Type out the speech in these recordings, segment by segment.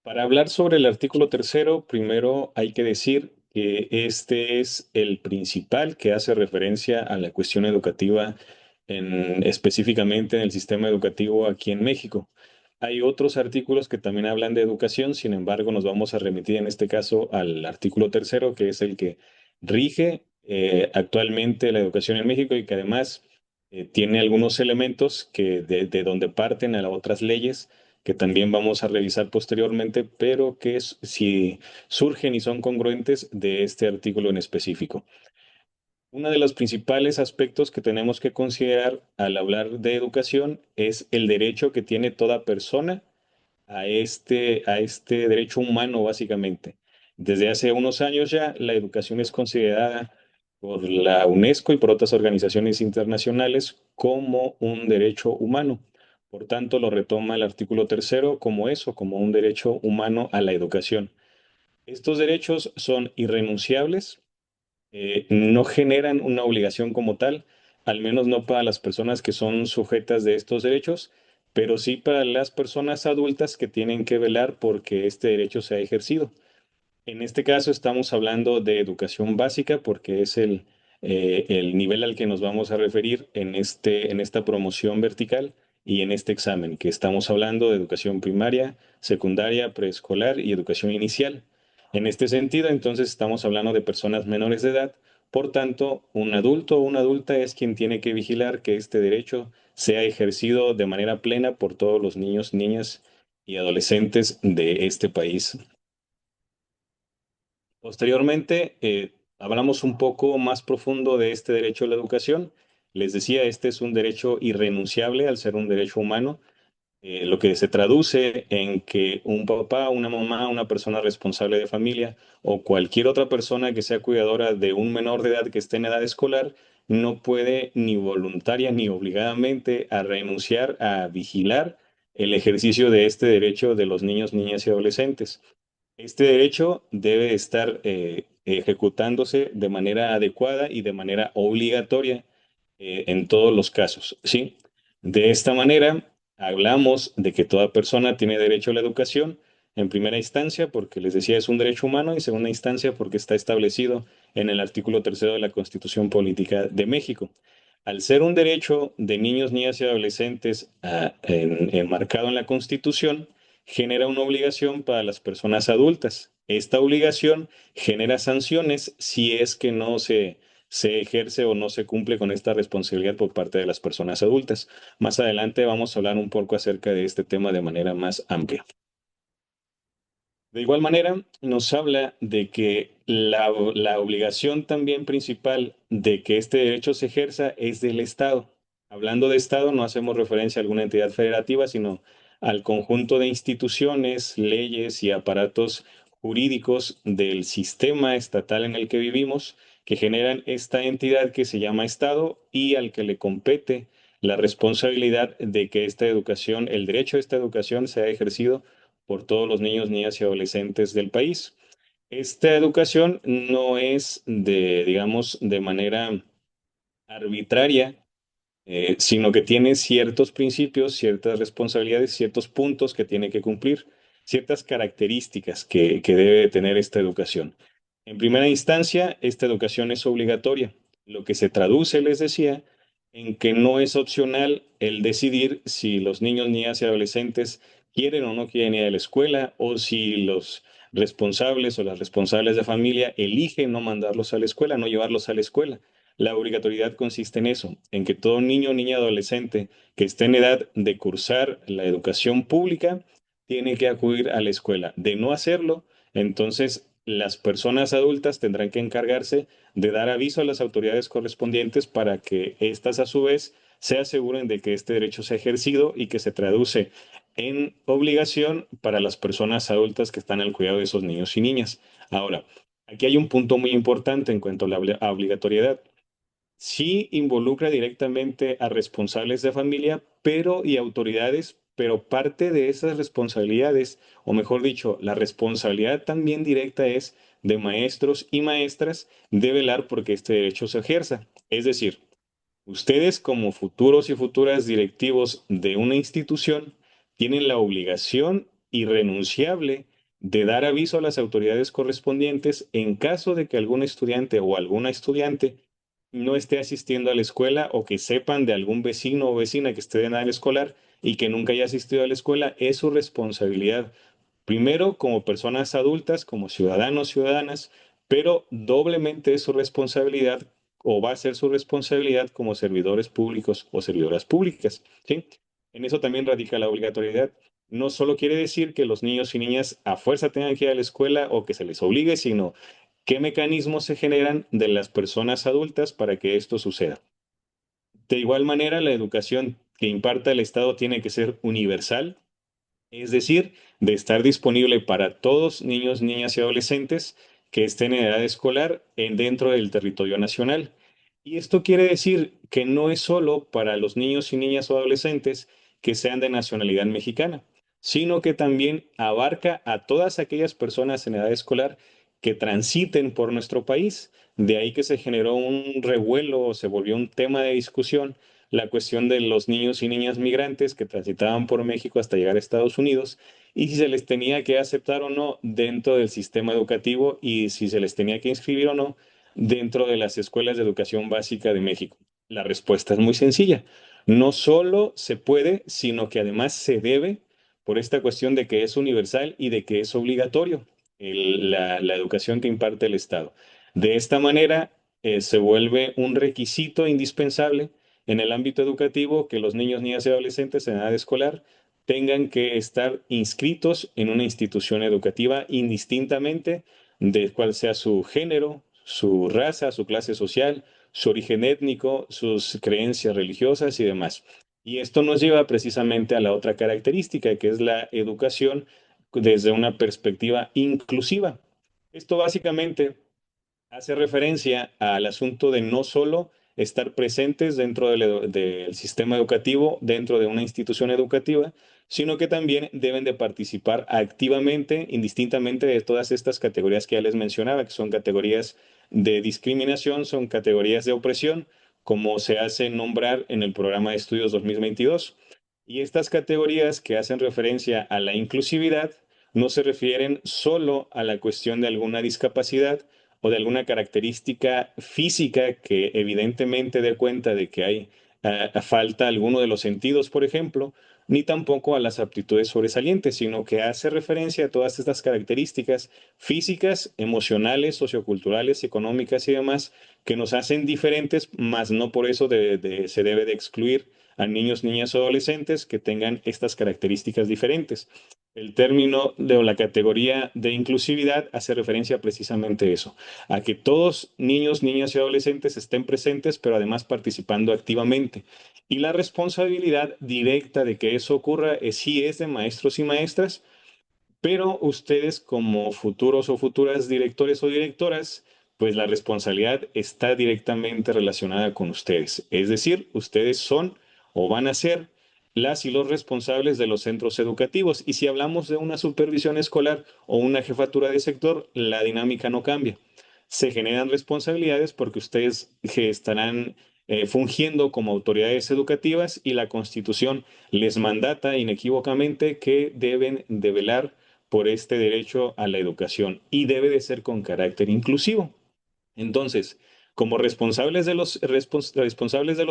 Para hablar sobre el artículo tercero, primero hay que decir que este es el principal que hace referencia a la cuestión educativa específicamente en el sistema educativo aquí en México. Hay otros artículos que también hablan de educación, sin embargo, nos vamos a remitir en este caso al artículo tercero, que es el que rige actualmente la educación en México y que además tiene algunos elementos que de donde parten a las otras leyes que también vamos a revisar posteriormente, pero que si surgen y son congruentes de este artículo en específico. Uno de los principales aspectos que tenemos que considerar al hablar de educación es el derecho que tiene toda persona a este derecho humano, básicamente. Desde hace unos años ya, la educación es considerada por la UNESCO y por otras organizaciones internacionales como un derecho humano. Por tanto, lo retoma el artículo tercero como eso, como un derecho humano a la educación. Estos derechos son irrenunciables, no generan una obligación como tal, al menos no para las personas que son sujetas de estos derechos, pero sí para las personas adultas que tienen que velar porque este derecho sea ejercido. En este caso estamos hablando de educación básica porque es el nivel al que nos vamos a referir en esta promoción vertical y en este examen, que estamos hablando de educación primaria, secundaria, preescolar y educación inicial. En este sentido, entonces estamos hablando de personas menores de edad, por tanto, un adulto o una adulta es quien tiene que vigilar que este derecho sea ejercido de manera plena por todos los niños, niñas y adolescentes de este país. Posteriormente, hablamos un poco más profundo de este derecho a la educación. Les decía, este es un derecho irrenunciable al ser un derecho humano, lo que se traduce en que un papá, una mamá, una persona responsable de familia o cualquier otra persona que sea cuidadora de un menor de edad que esté en edad escolar no puede ni voluntaria ni obligadamente a renunciar a vigilar el ejercicio de este derecho de los niños, niñas y adolescentes. Este derecho debe estar ejecutándose de manera adecuada y de manera obligatoria en todos los casos, ¿sí? De esta manera, hablamos de que toda persona tiene derecho a la educación, en primera instancia, porque les decía es un derecho humano, y en segunda instancia, porque está establecido en el artículo tercero de la Constitución Política de México. Al ser un derecho de niños, niñas y adolescentes enmarcado en la Constitución, genera una obligación para las personas adultas. Esta obligación genera sanciones si es que no se ejerce o no se cumple con esta responsabilidad por parte de las personas adultas. Más adelante vamos a hablar un poco acerca de este tema de manera más amplia. De igual manera, nos habla de que la obligación también principal de que este derecho se ejerza es del Estado. Hablando de Estado, no hacemos referencia a alguna entidad federativa, sino al conjunto de instituciones, leyes y aparatos jurídicos del sistema estatal en el que vivimos, que generan esta entidad que se llama Estado y al que le compete la responsabilidad de que esta educación, el derecho a esta educación sea ejercido por todos los niños, niñas y adolescentes del país. Esta educación no es digamos, de manera arbitraria, sino que tiene ciertos principios, ciertas responsabilidades, ciertos puntos que tiene que cumplir, ciertas características que debe tener esta educación. En primera instancia, esta educación es obligatoria, lo que se traduce, les decía, en que no es opcional el decidir si los niños, niñas y adolescentes quieren o no quieren ir a la escuela o si los responsables o las responsables de familia eligen no mandarlos a la escuela, no llevarlos a la escuela. La obligatoriedad consiste en eso, en que todo niño, niña, adolescente que esté en edad de cursar la educación pública tiene que acudir a la escuela. De no hacerlo, entonces las personas adultas tendrán que encargarse de dar aviso a las autoridades correspondientes para que éstas a su vez se aseguren de que este derecho sea ejercido y que se traduce en obligación para las personas adultas que están al cuidado de esos niños y niñas. Ahora, aquí hay un punto muy importante en cuanto a la obligatoriedad. Sí involucra directamente a responsables de familia, pero y autoridades, pero parte de esas responsabilidades, o mejor dicho, la responsabilidad también directa es de maestros y maestras de velar porque este derecho se ejerza. Es decir, ustedes como futuros y futuras directivos de una institución tienen la obligación irrenunciable de dar aviso a las autoridades correspondientes en caso de que algún estudiante o alguna estudiante no esté asistiendo a la escuela o que sepan de algún vecino o vecina que esté en edad escolar y que nunca haya asistido a la escuela. Es su responsabilidad. Primero, como personas adultas, como ciudadanos, ciudadanas, pero doblemente es su responsabilidad o va a ser su responsabilidad como servidores públicos o servidoras públicas, ¿sí? En eso también radica la obligatoriedad. No solo quiere decir que los niños y niñas a fuerza tengan que ir a la escuela o que se les obligue, sino qué mecanismos se generan de las personas adultas para que esto suceda. De igual manera, la educación que imparta el Estado tiene que ser universal, es decir, de estar disponible para todos niños, niñas y adolescentes que estén en edad escolar dentro del territorio nacional. Y esto quiere decir que no es solo para los niños y niñas o adolescentes que sean de nacionalidad mexicana, sino que también abarca a todas aquellas personas en edad escolar que transiten por nuestro país. De ahí que se generó un revuelo o se volvió un tema de discusión la cuestión de los niños y niñas migrantes que transitaban por México hasta llegar a Estados Unidos y si se les tenía que aceptar o no dentro del sistema educativo y si se les tenía que inscribir o no dentro de las escuelas de educación básica de México. La respuesta es muy sencilla. No solo se puede, sino que además se debe por esta cuestión de que es universal y de que es obligatorio la educación que imparte el Estado. De esta manera, se vuelve un requisito indispensable en el ámbito educativo que los niños, niñas y adolescentes en edad escolar tengan que estar inscritos en una institución educativa indistintamente de cuál sea su género, su raza, su clase social, su origen étnico, sus creencias religiosas y demás. Y esto nos lleva precisamente a la otra característica, que es la educación desde una perspectiva inclusiva. Esto básicamente hace referencia al asunto de no solo estar presentes dentro del sistema educativo, dentro de una institución educativa, sino que también deben de participar activamente, indistintamente de todas estas categorías que ya les mencionaba, que son categorías de discriminación, son categorías de opresión, como se hace nombrar en el programa de estudios 2022. Y estas categorías que hacen referencia a la inclusividad no se refieren solo a la cuestión de alguna discapacidad, o de alguna característica física que evidentemente dé cuenta de que hay falta alguno de los sentidos, por ejemplo, ni tampoco a las aptitudes sobresalientes, sino que hace referencia a todas estas características físicas, emocionales, socioculturales, económicas y demás que nos hacen diferentes, mas no por eso se debe de excluir a niños, niñas o adolescentes que tengan estas características diferentes. El término de la categoría de inclusividad hace referencia precisamente a eso, a que todos niños, niñas y adolescentes estén presentes, pero además participando activamente. Y la responsabilidad directa de que eso ocurra sí es de maestros y maestras, pero ustedes como futuros o futuras directores o directoras, pues la responsabilidad está directamente relacionada con ustedes. Es decir, ustedes son o van a ser las y los responsables de los centros educativos. Y si hablamos de una supervisión escolar o una jefatura de sector, la dinámica no cambia. Se generan responsabilidades porque ustedes estarán fungiendo como autoridades educativas y la Constitución les mandata inequívocamente que deben de velar por este derecho a la educación y debe de ser con carácter inclusivo. Entonces, como responsables de los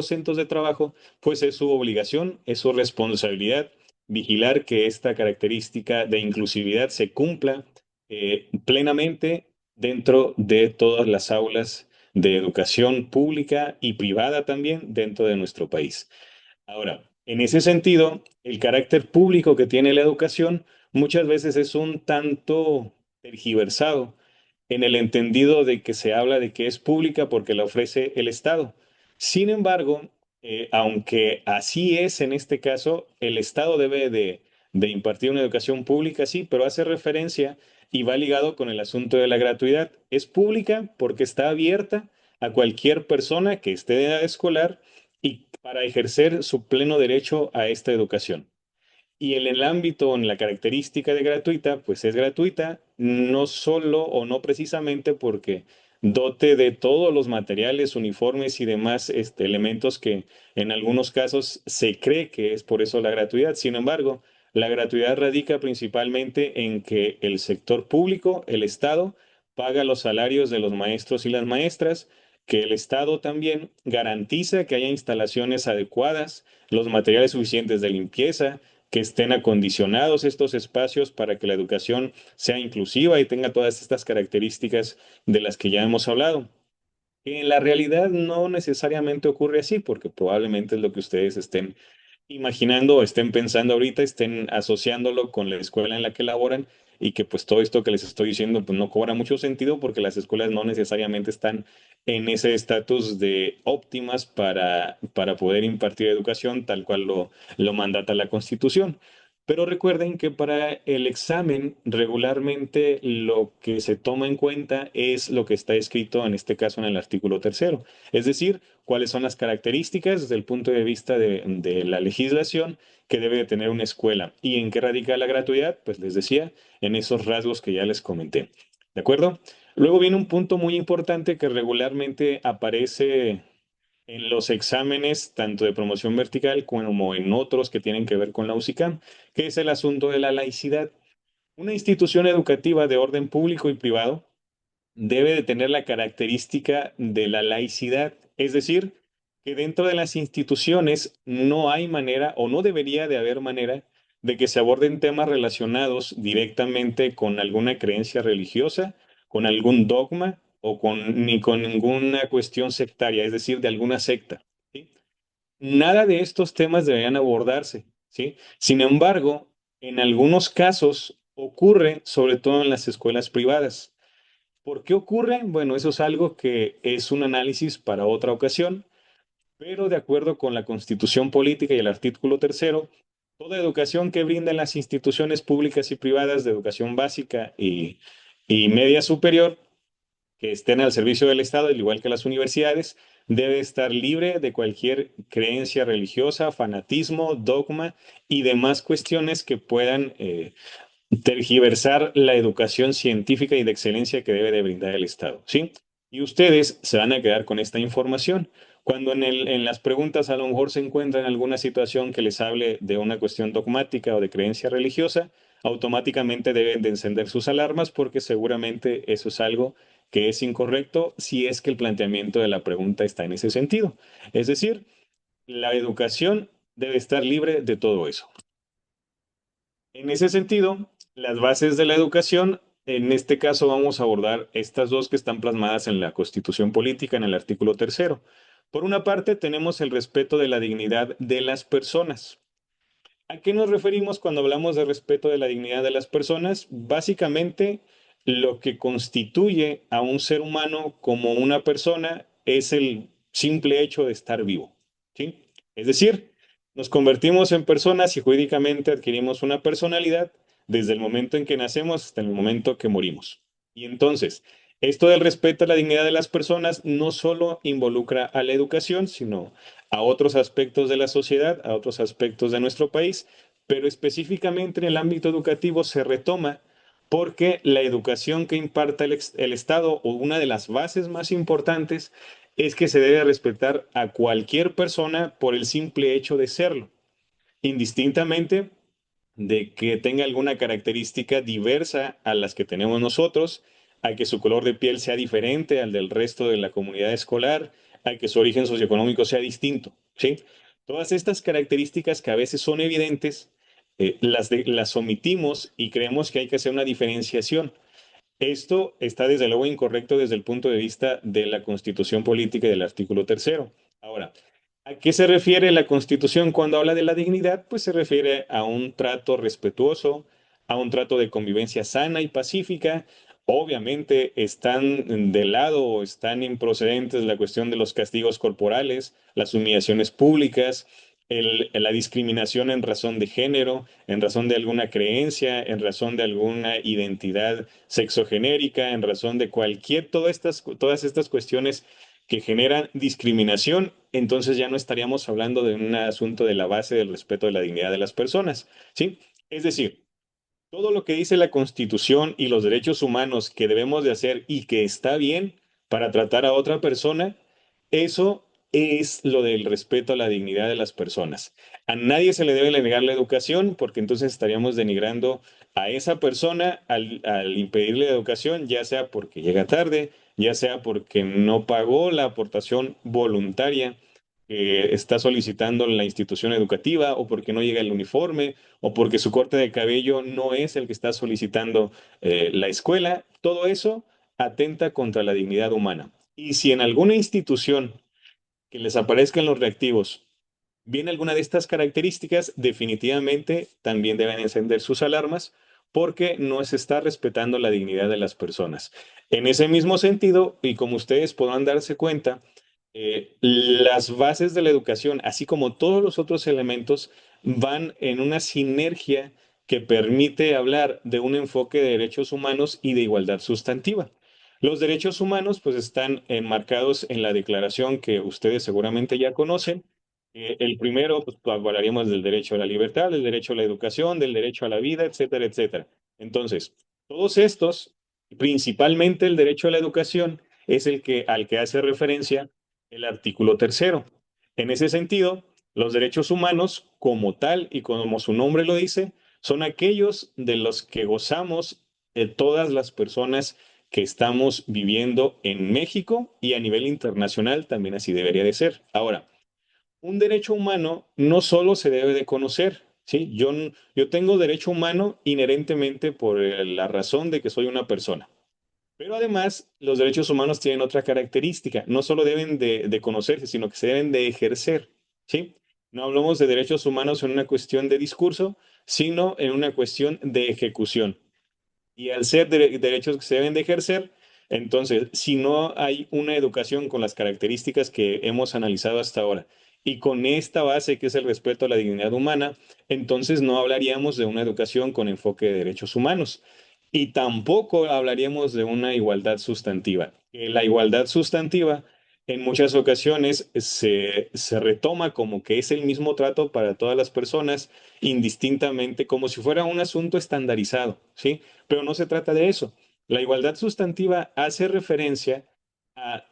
centros de trabajo, pues es su obligación, es su responsabilidad vigilar que esta característica de inclusividad se cumpla plenamente dentro de todas las aulas de educación pública y privada también dentro de nuestro país. Ahora, en ese sentido, el carácter público que tiene la educación muchas veces es un tanto tergiversado en el entendido de que se habla de que es pública porque la ofrece el Estado. Sin embargo, aunque así es en este caso, el Estado debe de impartir una educación pública, sí, pero hace referencia y va ligado con el asunto de la gratuidad. Es pública porque está abierta a cualquier persona que esté de edad escolar y para ejercer su pleno derecho a esta educación. Y en el ámbito, en la característica de gratuita, pues es gratuita, no solo o no precisamente porque dote de todos los materiales, uniformes y demás elementos que en algunos casos se cree que es por eso la gratuidad. Sin embargo, La gratuidad radica principalmente en que el sector público, el Estado, paga los salarios de los maestros y las maestras, que el Estado también garantiza que haya instalaciones adecuadas, los materiales suficientes de limpieza, que estén acondicionados estos espacios para que la educación sea inclusiva y tenga todas estas características de las que ya hemos hablado. Que en la realidad no necesariamente ocurre así, porque probablemente es lo que ustedes estén imaginando o estén pensando ahorita, estén asociándolo con la escuela en la que laboran y que pues todo esto que les estoy diciendo pues no cobra mucho sentido porque las escuelas no necesariamente están en ese estatus de óptimas para poder impartir educación tal cual lo mandata la Constitución. Pero recuerden que para el examen regularmente lo que se toma en cuenta es lo que está escrito en este caso en el artículo tercero, es decir, cuáles son las características desde el punto de vista de la legislación que debe de tener una escuela. ¿Y en qué radica la gratuidad? Pues les decía, en esos rasgos que ya les comenté. ¿De acuerdo? Luego viene un punto muy importante que regularmente aparece en los exámenes, tanto de promoción vertical como en otros que tienen que ver con la USICAM, que es el asunto de la laicidad. Una institución educativa de orden público y privado debe de tener la característica de la laicidad, es decir, que dentro de las instituciones no hay manera o no debería de haber manera de que se aborden temas relacionados directamente con alguna creencia religiosa, con algún dogma o ni con ninguna cuestión sectaria, es decir, de alguna secta. ¿Sí? Nada de estos temas deberían abordarse, ¿sí? Sin embargo, en algunos casos ocurre, sobre todo en las escuelas privadas. ¿Por qué ocurre? Bueno, eso es algo que es un análisis para otra ocasión, pero de acuerdo con la Constitución Política y el artículo tercero, toda educación que brindan las instituciones públicas y privadas de educación básica y media superior, que estén al servicio del Estado, al igual que las universidades, debe estar libre de cualquier creencia religiosa, fanatismo, dogma y demás cuestiones que puedan tergiversar la educación científica y de excelencia que debe de brindar el Estado, ¿sí? Y ustedes se van a quedar con esta información. Cuando en las preguntas a lo mejor se encuentran alguna situación que les hable de una cuestión dogmática o de creencia religiosa, automáticamente deben de encender sus alarmas porque seguramente eso es algo que es incorrecto si es que el planteamiento de la pregunta está en ese sentido. Es decir, la educación debe estar libre de todo eso. En ese sentido, las bases de la educación, en este caso vamos a abordar estas dos que están plasmadas en la Constitución Política, en el artículo tercero. Por una parte, tenemos el respeto de la dignidad de las personas. ¿A qué nos referimos cuando hablamos de respeto de la dignidad de las personas? Básicamente, lo que constituye a un ser humano como una persona es el simple hecho de estar vivo, ¿sí? Es decir, nos convertimos en personas y jurídicamente adquirimos una personalidad desde el momento en que nacemos hasta el momento que morimos. Y entonces, esto del respeto a la dignidad de las personas no solo involucra a la educación, sino a otros aspectos de la sociedad, a otros aspectos de nuestro país, pero específicamente en el ámbito educativo se retoma porque la educación que imparta el Estado o una de las bases más importantes es que se debe respetar a cualquier persona por el simple hecho de serlo, indistintamente de que tenga alguna característica diversa a las que tenemos nosotros, a que su color de piel sea diferente al del resto de la comunidad escolar, a que su origen socioeconómico sea distinto, ¿sí? Todas estas características que a veces son evidentes, las omitimos y creemos que hay que hacer una diferenciación. Esto está desde luego incorrecto desde el punto de vista de la Constitución Política y del artículo tercero. Ahora, ¿a qué se refiere la Constitución cuando habla de la dignidad? Pues se refiere a un trato respetuoso, a un trato de convivencia sana y pacífica. Obviamente están de lado o están improcedentes la cuestión de los castigos corporales, las humillaciones públicas, la discriminación en razón de género, en razón de alguna creencia, en razón de alguna identidad sexogenérica, en razón de todas estas cuestiones que generan discriminación, entonces ya no estaríamos hablando de un asunto de la base del respeto de la dignidad de las personas, ¿sí? Es decir, todo lo que dice la Constitución y los derechos humanos que debemos de hacer y que está bien para tratar a otra persona, eso es lo del respeto a la dignidad de las personas. A nadie se le debe negar la educación porque entonces estaríamos denigrando a esa persona al impedirle la educación, ya sea porque llega tarde, ya sea porque no pagó la aportación voluntaria que está solicitando la institución educativa, o porque no llega el uniforme, o porque su corte de cabello no es el que está solicitando la escuela. Todo eso atenta contra la dignidad humana. Y si en alguna institución que les aparezcan los reactivos viene alguna de estas características, definitivamente también deben encender sus alarmas porque no se está respetando la dignidad de las personas. En ese mismo sentido, y como ustedes podrán darse cuenta, las bases de la educación, así como todos los otros elementos, van en una sinergia que permite hablar de un enfoque de derechos humanos y de igualdad sustantiva. Los derechos humanos pues están enmarcados en la declaración que ustedes seguramente ya conocen. El primero, pues hablaríamos del derecho a la libertad, del derecho a la educación, del derecho a la vida, etcétera, etcétera. Entonces, todos estos, principalmente el derecho a la educación, es el que al que hace referencia el artículo tercero. En ese sentido, los derechos humanos, como tal y como su nombre lo dice, son aquellos de los que gozamos todas las personas que estamos viviendo en México y a nivel internacional también así debería de ser. Ahora, un derecho humano no solo se debe de conocer, ¿sí? Yo tengo derecho humano inherentemente por la razón de que soy una persona. Pero además, los derechos humanos tienen otra característica. No solo deben de conocerse, sino que se deben de ejercer, ¿sí? No hablamos de derechos humanos en una cuestión de discurso, sino en una cuestión de ejecución. Y al ser derechos que se deben de ejercer, entonces, si no hay una educación con las características que hemos analizado hasta ahora y con esta base que es el respeto a la dignidad humana, entonces no hablaríamos de una educación con enfoque de derechos humanos y tampoco hablaríamos de una igualdad sustantiva. La igualdad sustantiva en muchas ocasiones se retoma como que es el mismo trato para todas las personas, indistintamente, como si fuera un asunto estandarizado, ¿sí? Pero no se trata de eso. La igualdad sustantiva hace referencia a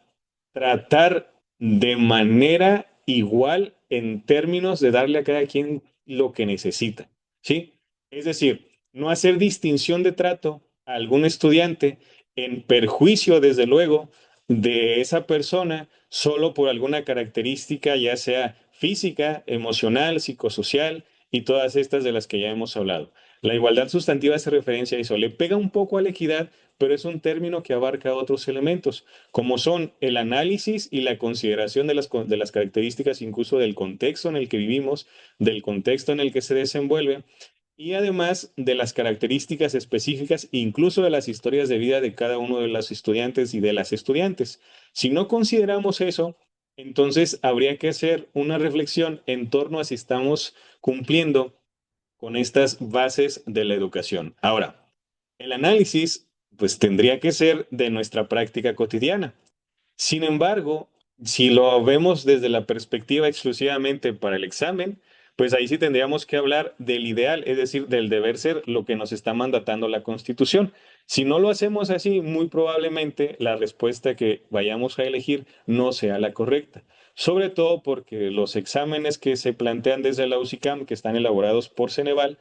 tratar de manera igual en términos de darle a cada quien lo que necesita, ¿sí? Es decir, no hacer distinción de trato a algún estudiante en perjuicio, desde luego, de esa persona solo por alguna característica, ya sea física, emocional, psicosocial y todas estas de las que ya hemos hablado. La igualdad sustantiva hace referencia a eso, le pega un poco a la equidad, pero es un término que abarca otros elementos, como son el análisis y la consideración de las características incluso del contexto en el que vivimos, del contexto en el que se desenvuelve, y además de las características específicas, incluso de las historias de vida de cada uno de los estudiantes y de las estudiantes. Si no consideramos eso, entonces habría que hacer una reflexión en torno a si estamos cumpliendo con estas bases de la educación. Ahora, el análisis pues tendría que ser de nuestra práctica cotidiana. Sin embargo, si lo vemos desde la perspectiva exclusivamente para el examen, pues ahí sí tendríamos que hablar del ideal, es decir, del deber ser, lo que nos está mandatando la Constitución. Si no lo hacemos así, muy probablemente la respuesta que vayamos a elegir no sea la correcta. Sobre todo porque los exámenes que se plantean desde la UCICAM, que están elaborados por Ceneval,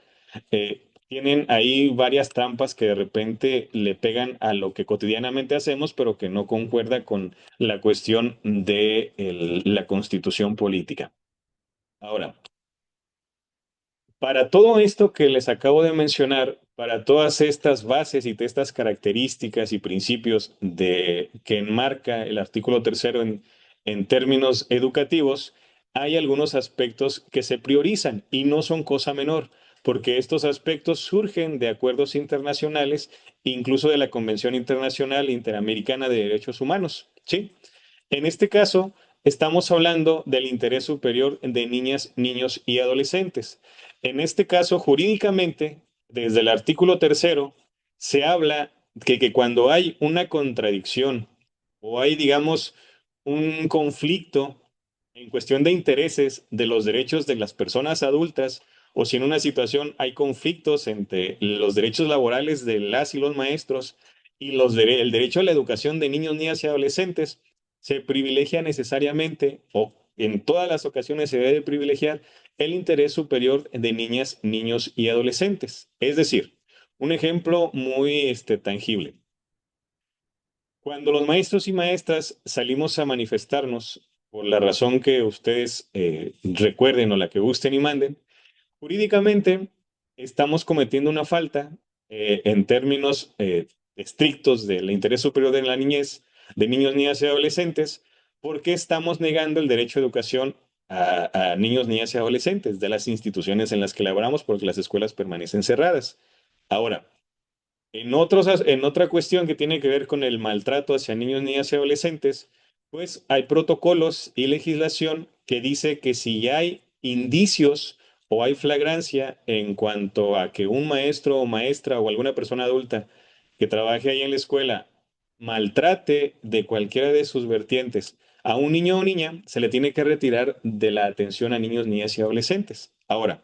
tienen ahí varias trampas que de repente le pegan a lo que cotidianamente hacemos, pero que no concuerda con la cuestión de la constitución política. Ahora, para todo esto que les acabo de mencionar, para todas estas bases y estas características y principios que enmarca el artículo tercero en términos educativos, hay algunos aspectos que se priorizan y no son cosa menor, porque estos aspectos surgen de acuerdos internacionales, incluso de la Convención Internacional Interamericana de Derechos Humanos, ¿sí? En este caso, estamos hablando del interés superior de niñas, niños y adolescentes. En este caso, jurídicamente, desde el artículo tercero, se habla que cuando hay una contradicción o hay, digamos, un conflicto en cuestión de intereses de los derechos de las personas adultas, o si en una situación hay conflictos entre los derechos laborales de las y los maestros y el derecho a la educación de niños, niñas y adolescentes, se privilegia necesariamente, o en todas las ocasiones se debe privilegiar, el interés superior de niñas, niños y adolescentes. Es decir, un ejemplo muy tangible. Cuando los maestros y maestras salimos a manifestarnos por la razón que ustedes recuerden o la que gusten y manden, jurídicamente estamos cometiendo una falta en términos estrictos del interés superior de la niñez, de niños, niñas y adolescentes, porque estamos negando el derecho a educación a niños, niñas y adolescentes de las instituciones en las que laboramos porque las escuelas permanecen cerradas. Ahora, en otra cuestión que tiene que ver con el maltrato hacia niños, niñas y adolescentes, pues hay protocolos y legislación que dice que si hay indicios o hay flagrancia en cuanto a que un maestro o maestra o alguna persona adulta que trabaje ahí en la escuela maltrate de cualquiera de sus vertientes a un niño o niña, se le tiene que retirar de la atención a niños, niñas y adolescentes. Ahora,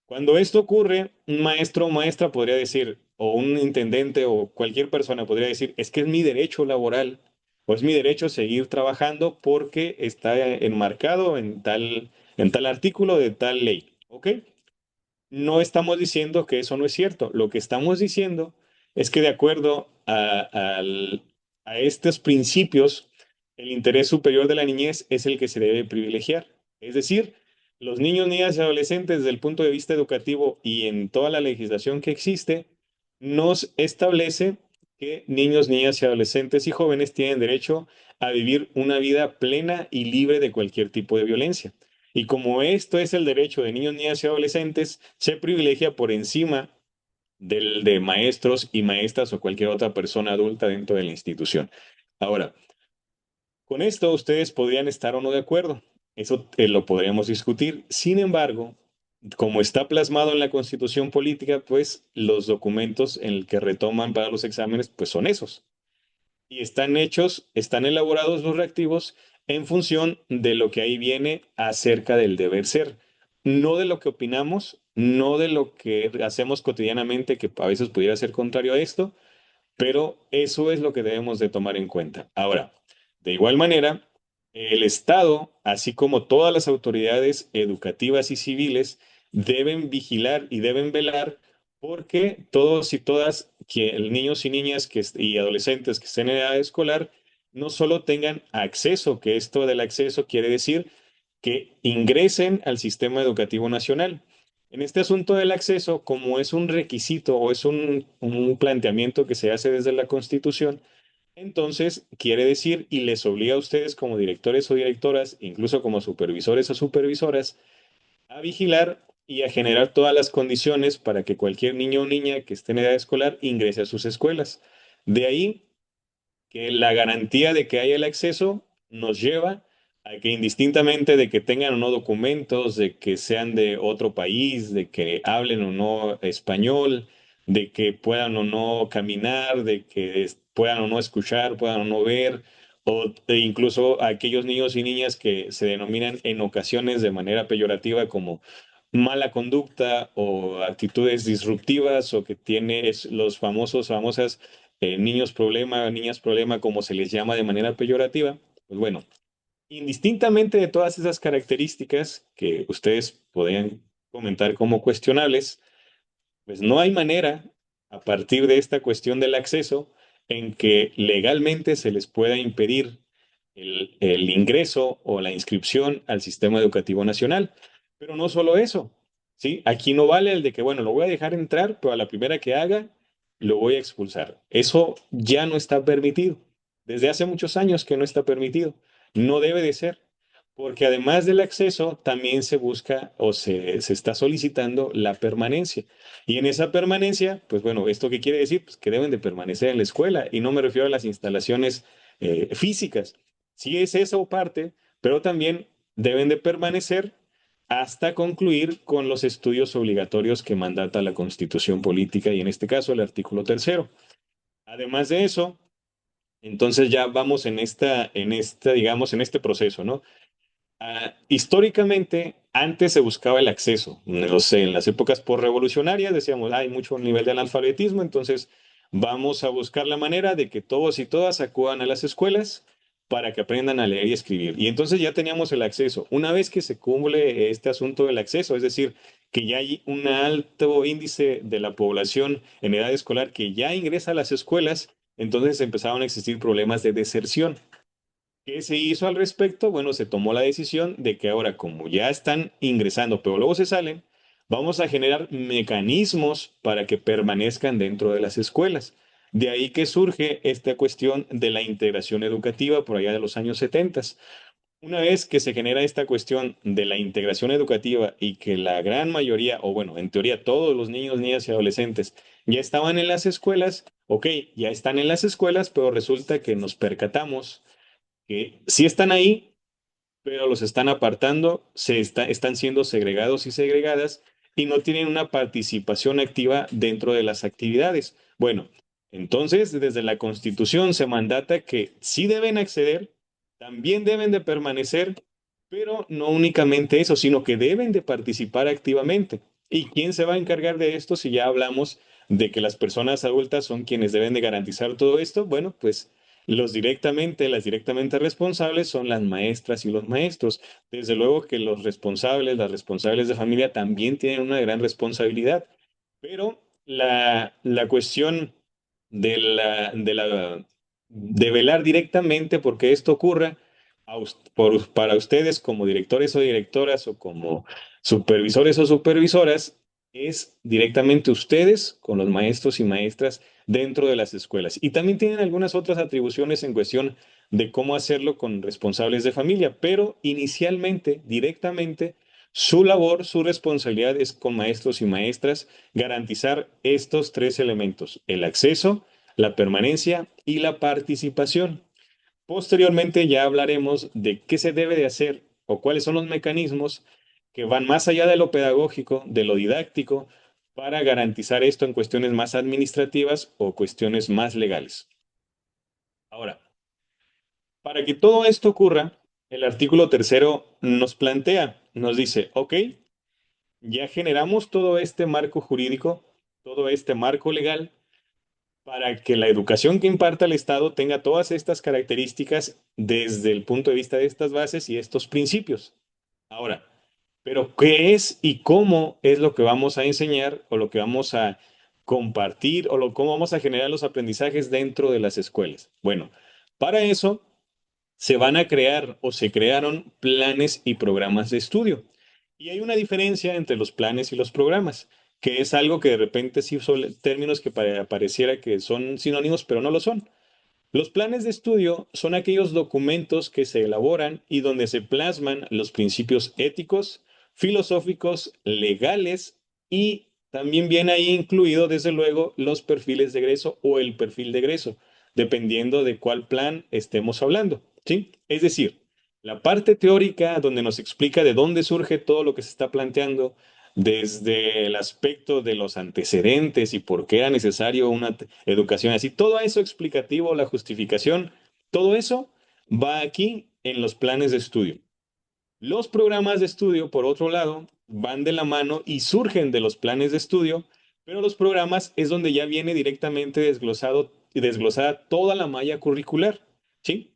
cuando esto ocurre, un maestro o maestra podría decir, o un intendente o cualquier persona podría decir, es que es mi derecho laboral o es mi derecho seguir trabajando porque está enmarcado en tal artículo de tal ley. ¿Ok? No estamos diciendo que eso no es cierto. Lo que estamos diciendo es que de acuerdo a estos principios, el interés superior de la niñez es el que se debe privilegiar. Es decir, los niños, niñas y adolescentes desde el punto de vista educativo y en toda la legislación que existe, nos establece que niños, niñas y adolescentes y jóvenes tienen derecho a vivir una vida plena y libre de cualquier tipo de violencia. Y como esto es el derecho de niños, niñas y adolescentes, se privilegia por encima del de maestros y maestras o cualquier otra persona adulta dentro de la institución. Ahora, con esto ustedes podrían estar o no de acuerdo. Eso lo podríamos discutir. Sin embargo, como está plasmado en la Constitución política, pues los documentos en el que retoman para los exámenes, pues son esos y están hechos, están elaborados los reactivos en función de lo que ahí viene acerca del deber ser, no de lo que opinamos, no de lo que hacemos cotidianamente, que a veces pudiera ser contrario a esto, pero eso es lo que debemos de tomar en cuenta. Ahora, de igual manera, el Estado, así como todas las autoridades educativas y civiles, deben vigilar y deben velar porque todos y todas, niños y niñas y adolescentes que estén en edad escolar, no solo tengan acceso, que esto del acceso quiere decir que ingresen al sistema educativo nacional. En este asunto del acceso, como es un requisito o es un planteamiento que se hace desde la Constitución, entonces quiere decir y les obliga a ustedes como directores o directoras, incluso como supervisores o supervisoras, a vigilar y a generar todas las condiciones para que cualquier niño o niña que esté en edad escolar ingrese a sus escuelas. De ahí que la garantía de que haya el acceso nos lleva a que indistintamente de que tengan o no documentos, de que sean de otro país, de que hablen o no español, de que puedan o no caminar, de que puedan o no escuchar, puedan o no ver, e incluso a aquellos niños y niñas que se denominan en ocasiones de manera peyorativa como mala conducta o actitudes disruptivas o que tiene los famosas niños problema, niñas problema, como se les llama de manera peyorativa, pues bueno, indistintamente de todas esas características que ustedes podrían comentar como cuestionables, pues no hay manera, a partir de esta cuestión del acceso, en que legalmente se les pueda impedir el ingreso o la inscripción al sistema educativo nacional. Pero no solo eso, ¿sí? Aquí no vale el de que, bueno, lo voy a dejar entrar, pero a la primera que haga, lo voy a expulsar. Eso ya no está permitido. Desde hace muchos años que no está permitido. No debe de ser. Porque además del acceso, también se busca o se está solicitando la permanencia. Y en esa permanencia, pues bueno, ¿esto qué quiere decir? Pues que deben de permanecer en la escuela. Y no me refiero a las instalaciones físicas. Sí es esa parte, pero también deben de permanecer hasta concluir con los estudios obligatorios que mandata la Constitución política y en este caso el artículo tercero. Además de eso, entonces ya vamos digamos, en este proceso, ¿no? Históricamente, antes se buscaba el acceso. No sé, en las épocas postrevolucionarias decíamos, hay mucho nivel de analfabetismo, entonces vamos a buscar la manera de que todos y todas acudan a las escuelas para que aprendan a leer y escribir. Y entonces ya teníamos el acceso. Una vez que se cumple este asunto del acceso, es decir, que ya hay un alto índice de la población en edad escolar que ya ingresa a las escuelas, entonces empezaron a existir problemas de deserción. ¿Qué se hizo al respecto? Bueno, se tomó la decisión de que ahora, como ya están ingresando, pero luego se salen, vamos a generar mecanismos para que permanezcan dentro de las escuelas. De ahí que surge esta cuestión de la integración educativa por allá de los años 70. Una vez que se genera esta cuestión de la integración educativa y que la gran mayoría, o bueno, en teoría todos los niños, niñas y adolescentes ya estaban en las escuelas, ok, ya están en las escuelas, pero resulta que nos percatamos que sí están ahí, pero los están apartando, están siendo segregados y segregadas y no tienen una participación activa dentro de las actividades. Bueno, entonces desde la Constitución se mandata que sí deben acceder, también deben de permanecer, pero no únicamente eso, sino que deben de participar activamente. ¿Y quién se va a encargar de esto si ya hablamos de que las personas adultas son quienes deben de garantizar todo esto? Bueno, pues las directamente responsables son las maestras y los maestros. Desde luego que los responsables, las responsables de familia también tienen una gran responsabilidad, pero la cuestión de velar directamente porque esto ocurra para ustedes como directores o directoras o como supervisores o supervisoras es directamente ustedes con los maestros y maestras dentro de las escuelas. Y también tienen algunas otras atribuciones en cuestión de cómo hacerlo con responsables de familia, pero inicialmente, directamente, su labor, su responsabilidad es con maestros y maestras garantizar estos tres elementos: el acceso, la permanencia y la participación. Posteriormente ya hablaremos de qué se debe de hacer o cuáles son los mecanismos que van más allá de lo pedagógico, de lo didáctico, para garantizar esto en cuestiones más administrativas o cuestiones más legales. Ahora, para que todo esto ocurra, el artículo tercero nos plantea, nos dice, ok, ya generamos todo este marco jurídico, todo este marco legal, para que la educación que imparta el Estado tenga todas estas características desde el punto de vista de estas bases y estos principios. Ahora, pero ¿qué es y cómo es lo que vamos a enseñar o lo que vamos a compartir o cómo vamos a generar los aprendizajes dentro de las escuelas? Bueno, para eso se van a crear o se crearon planes y programas de estudio. Y hay una diferencia entre los planes y los programas, que es algo que de repente sí son términos que pareciera que son sinónimos, pero no lo son. Los planes de estudio son aquellos documentos que se elaboran y donde se plasman los principios éticos, filosóficos, legales y también viene ahí incluido, desde luego, los perfiles de egreso o el perfil de egreso, dependiendo de cuál plan estemos hablando, ¿sí? Es decir, la parte teórica donde nos explica de dónde surge todo lo que se está planteando, desde el aspecto de los antecedentes y por qué era necesario una educación así, todo eso explicativo, la justificación, todo eso va aquí en los planes de estudio. Los programas de estudio, por otro lado, van de la mano y surgen de los planes de estudio, pero los programas es donde ya viene directamente desglosado y desglosada toda la malla curricular, ¿sí?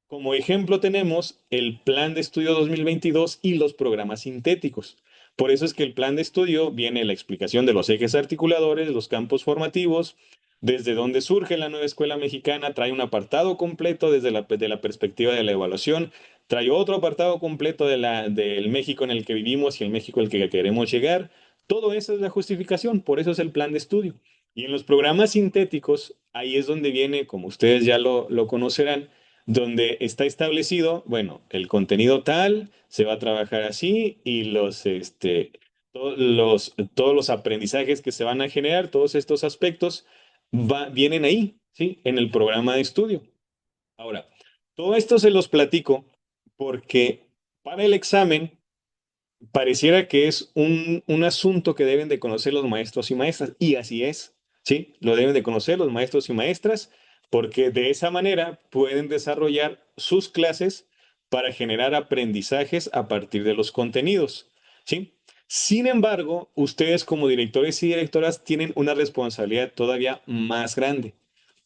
Como ejemplo tenemos el Plan de Estudio 2022 y los programas sintéticos. Por eso es que el plan de estudio viene la explicación de los ejes articuladores, los campos formativos, desde dónde surge la nueva escuela mexicana, trae un apartado completo desde de la perspectiva de la evaluación, trae otro apartado completo del México en el que vivimos y el México al que queremos llegar. Todo eso es la justificación, por eso es el plan de estudio. Y en los programas sintéticos, ahí es donde viene, como ustedes ya lo conocerán, donde está establecido, bueno, el contenido tal se va a trabajar así y todos los aprendizajes que se van a generar, todos estos aspectos, vienen ahí, ¿sí? En el programa de estudio. Ahora, todo esto se los platico porque para el examen pareciera que es un asunto que deben de conocer los maestros y maestras, y así es, ¿sí? Lo deben de conocer los maestros y maestras, porque de esa manera pueden desarrollar sus clases para generar aprendizajes a partir de los contenidos, ¿sí? Sin embargo, ustedes como directores y directoras tienen una responsabilidad todavía más grande,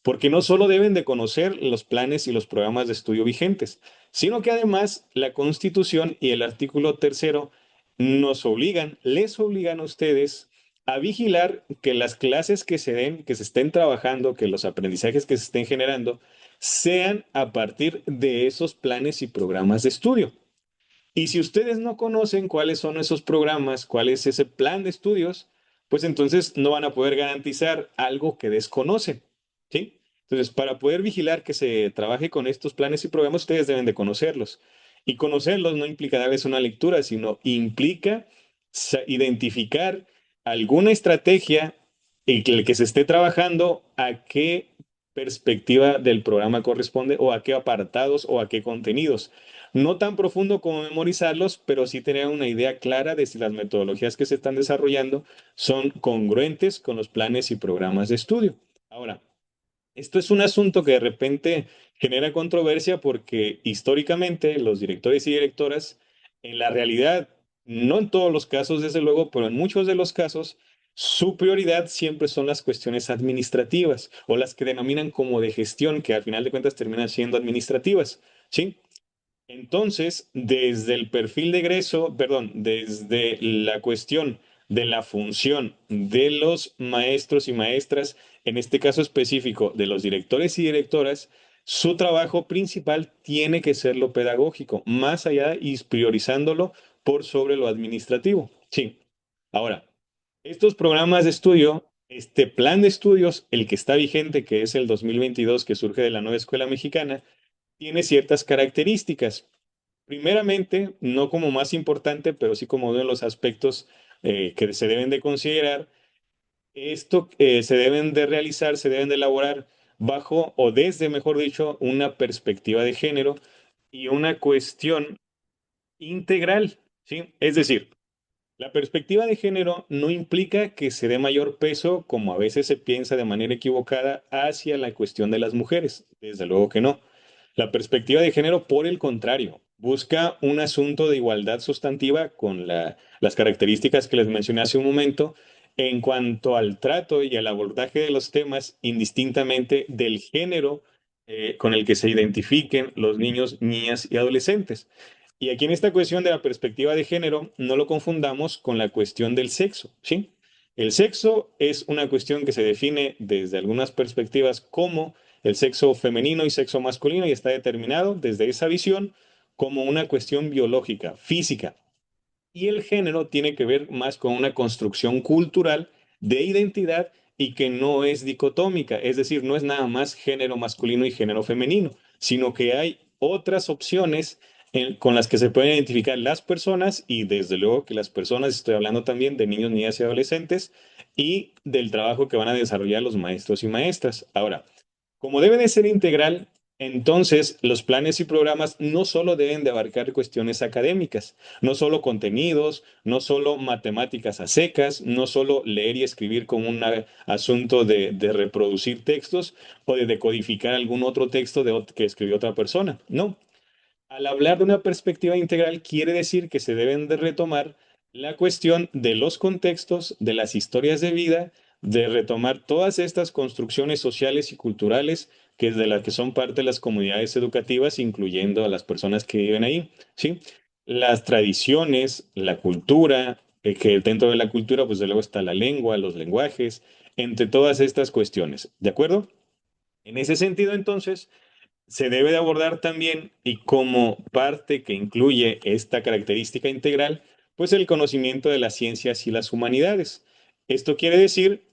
porque no solo deben de conocer los planes y los programas de estudio vigentes, sino que además la Constitución y el artículo tercero les obligan a ustedes a vigilar que las clases que se den, que se estén trabajando, que los aprendizajes que se estén generando, sean a partir de esos planes y programas de estudio. Y si ustedes no conocen cuáles son esos programas, cuál es ese plan de estudios, pues entonces no van a poder garantizar algo que desconocen, ¿sí? Entonces, para poder vigilar que se trabaje con estos planes y programas, ustedes deben de conocerlos. Y conocerlos no implica darles una lectura, sino implica identificar alguna estrategia en que se esté trabajando, a qué perspectiva del programa corresponde o a qué apartados o a qué contenidos. No tan profundo como memorizarlos, pero sí tener una idea clara de si las metodologías que se están desarrollando son congruentes con los planes y programas de estudio. Ahora, esto es un asunto que de repente genera controversia porque históricamente los directores y directoras, en la realidad, no en todos los casos, desde luego, pero en muchos de los casos, su prioridad siempre son las cuestiones administrativas o las que denominan como de gestión, que al final de cuentas terminan siendo administrativas, ¿sí? Entonces, desde el perfil de egreso, perdón, desde la cuestión de la función de los maestros y maestras, en este caso específico de los directores y directoras, su trabajo principal tiene que ser lo pedagógico, más allá y priorizándolo por sobre lo administrativo. Sí. Ahora, estos programas de estudio, este plan de estudios, el que está vigente, que es el 2022, que surge de la nueva escuela mexicana, tiene ciertas características. Primeramente, no como más importante, pero sí como uno de los aspectos que se deben de considerar, esto se deben de realizar, se deben de elaborar bajo o desde, mejor dicho, una perspectiva de género y una cuestión integral, ¿sí? Es decir, la perspectiva de género no implica que se dé mayor peso, como a veces se piensa de manera equivocada, hacia la cuestión de las mujeres. Desde luego que no. La perspectiva de género, por el contrario, busca un asunto de igualdad sustantiva con las características que les mencioné hace un momento en cuanto al trato y al abordaje de los temas indistintamente del género con el que se identifiquen los niños, niñas y adolescentes. Y aquí en esta cuestión de la perspectiva de género, no lo confundamos con la cuestión del sexo, ¿sí? El sexo es una cuestión que se define desde algunas perspectivas como el sexo femenino y sexo masculino y está determinado desde esa visión como una cuestión biológica, física. Y el género tiene que ver más con una construcción cultural de identidad y que no es dicotómica, es decir, no es nada más género masculino y género femenino, sino que hay otras opciones con las que se pueden identificar las personas y desde luego que las personas, estoy hablando también de niños, niñas y adolescentes y del trabajo que van a desarrollar los maestros y maestras. Ahora, como debe de ser integral, entonces los planes y programas no solo deben de abarcar cuestiones académicas, no solo contenidos, no solo matemáticas a secas, no solo leer y escribir como un asunto de reproducir textos o de decodificar algún otro texto que escribió otra persona. No, al hablar de una perspectiva integral, quiere decir que se deben de retomar la cuestión de los contextos, de las historias de vida, de retomar todas estas construcciones sociales y culturales que es de las que son parte de las comunidades educativas, incluyendo a las personas que viven ahí, ¿sí? Las tradiciones, la cultura, que dentro de la cultura, pues de luego está la lengua, los lenguajes, entre todas estas cuestiones, ¿de acuerdo? En ese sentido, entonces, se debe de abordar también y como parte que incluye esta característica integral, pues el conocimiento de las ciencias y las humanidades. Esto quiere decir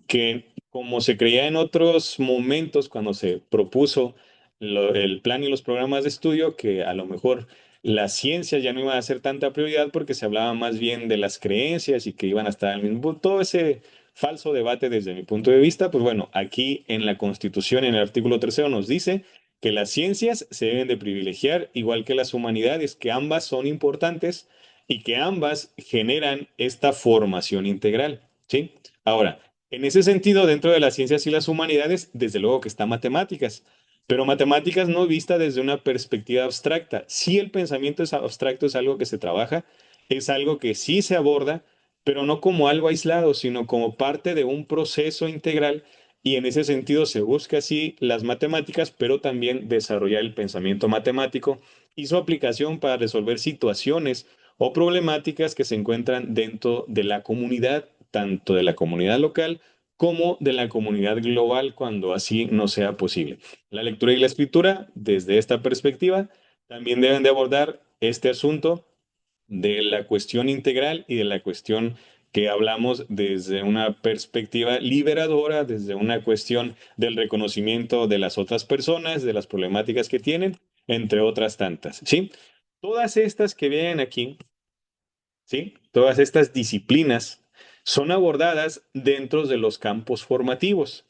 que como se creía en otros momentos cuando se propuso el plan y los programas de estudio, que a lo mejor las ciencias ya no iban a ser tanta prioridad porque se hablaba más bien de las creencias y que iban a estar al mismo punto. Todo ese falso debate desde mi punto de vista, pues bueno, aquí en la Constitución, en el artículo tercero, nos dice que las ciencias se deben de privilegiar igual que las humanidades, que ambas son importantes y que ambas generan esta formación integral, ¿sí? Ahora, en ese sentido, dentro de las ciencias y las humanidades, desde luego que está matemáticas, pero matemáticas no vista desde una perspectiva abstracta. Sí, el pensamiento es abstracto, es algo que se trabaja, es algo que sí se aborda, pero no como algo aislado, sino como parte de un proceso integral y en ese sentido se busca así las matemáticas, pero también desarrollar el pensamiento matemático y su aplicación para resolver situaciones o problemáticas que se encuentran dentro de la comunidad, tanto de la comunidad local como de la comunidad global cuando así no sea posible. La lectura y la escritura, desde esta perspectiva, también deben de abordar este asunto de la cuestión integral y de la cuestión que hablamos desde una perspectiva liberadora, desde una cuestión del reconocimiento de las otras personas, de las problemáticas que tienen, entre otras tantas, ¿sí? Todas estas que vienen aquí, ¿sí? Todas estas disciplinas son abordadas dentro de los campos formativos.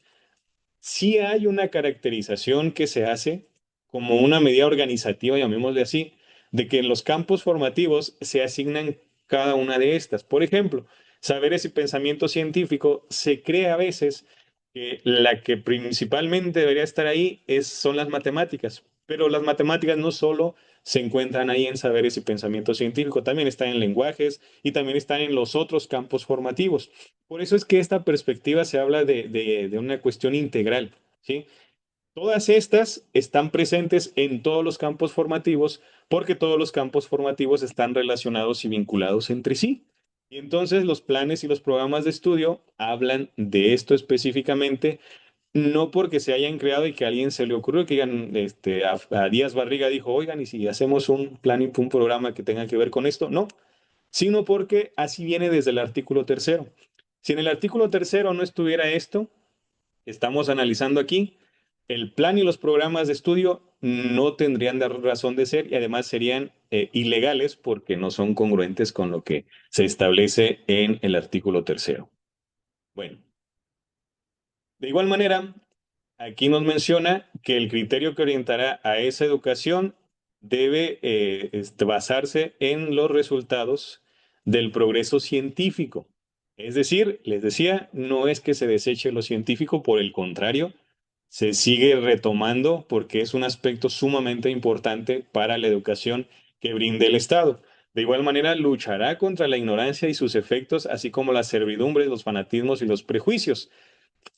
Sí hay una caracterización que se hace como una medida organizativa, llamémosle así, de que en los campos formativos se asignan cada una de estas. Por ejemplo, saberes y pensamiento científico se cree a veces que la que principalmente debería estar ahí son las matemáticas, pero las matemáticas no solo se encuentran ahí en saberes y pensamiento científico, también están en lenguajes y también están en los otros campos formativos. Por eso es que esta perspectiva se habla de una cuestión integral, ¿sí? Todas estas están presentes en todos los campos formativos porque todos los campos formativos están relacionados y vinculados entre sí. Y entonces los planes y los programas de estudio hablan de esto específicamente, no porque se hayan creado y que a alguien se le ocurrió que digan, a Díaz Barriga dijo, oigan, y si hacemos un plan y un programa que tenga que ver con esto, no, sino porque así viene desde el artículo tercero. Si en el artículo tercero no estuviera esto, estamos analizando aquí, el plan y los programas de estudio no tendrían razón de ser y además serían ilegales porque no son congruentes con lo que se establece en el artículo tercero. Bueno, de igual manera, aquí nos menciona que el criterio que orientará a esa educación debe basarse en los resultados del progreso científico. Es decir, les decía, no es que se deseche lo científico, por el contrario, se sigue retomando porque es un aspecto sumamente importante para la educación que brinde el Estado. De igual manera, luchará contra la ignorancia y sus efectos, así como las servidumbres, los fanatismos y los prejuicios.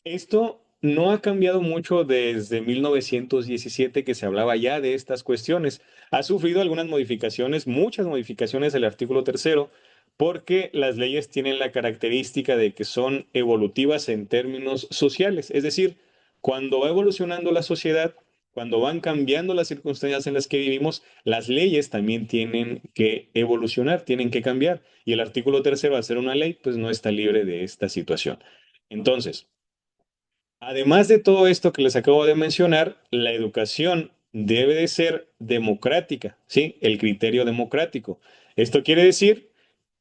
Esto no ha cambiado mucho desde 1917 que se hablaba ya de estas cuestiones. Ha sufrido algunas modificaciones, muchas modificaciones del artículo tercero, porque las leyes tienen la característica de que son evolutivas en términos sociales. Es decir, cuando va evolucionando la sociedad, cuando van cambiando las circunstancias en las que vivimos, las leyes también tienen que evolucionar, tienen que cambiar. Y el artículo tercero, al ser una ley, pues no está libre de esta situación. Entonces, además de todo esto que les acabo de mencionar, la educación debe de ser democrática, ¿sí? El criterio democrático. Esto quiere decir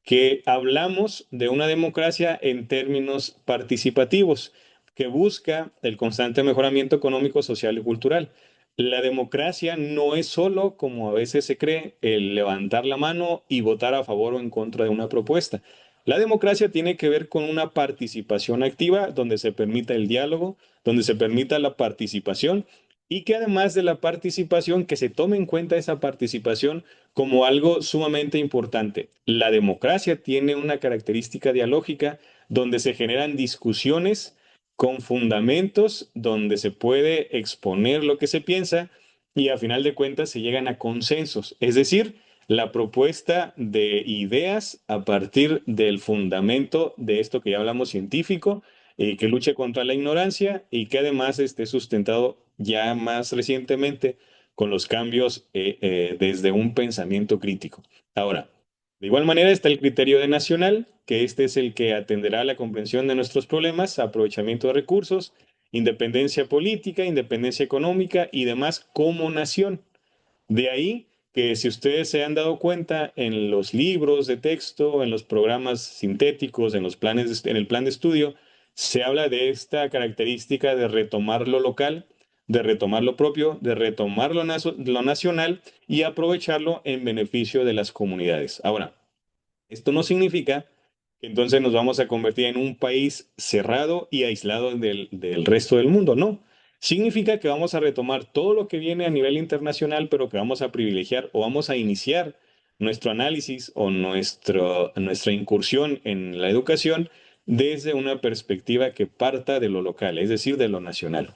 que hablamos de una democracia en términos participativos, que busca el constante mejoramiento económico, social y cultural. La democracia no es solo, como a veces se cree, el levantar la mano y votar a favor o en contra de una propuesta. La democracia tiene que ver con una participación activa donde se permita el diálogo, donde se permita la participación y que además de la participación, que se tome en cuenta esa participación como algo sumamente importante. La democracia tiene una característica dialógica donde se generan discusiones con fundamentos, donde se puede exponer lo que se piensa y a final de cuentas se llegan a consensos. Es decir, la propuesta de ideas a partir del fundamento de esto que ya hablamos científico, que luche contra la ignorancia y que además esté sustentado ya más recientemente con los cambios desde un pensamiento crítico. Ahora, de igual manera está el criterio de nacional, que este es el que atenderá a la comprensión de nuestros problemas, aprovechamiento de recursos, independencia política, independencia económica y demás como nación. De ahí que si ustedes se han dado cuenta en los libros de texto, en los programas sintéticos, en los planes, en el plan de estudio, se habla de esta característica de retomar lo local, de retomar lo propio, de retomar lo nacional y aprovecharlo en beneficio de las comunidades. Ahora, esto no significa que entonces nos vamos a convertir en un país cerrado y aislado del resto del mundo, no. Significa que vamos a retomar todo lo que viene a nivel internacional, pero que vamos a privilegiar o vamos a iniciar nuestro análisis o nuestra incursión en la educación desde una perspectiva que parta de lo local, es decir, de lo nacional.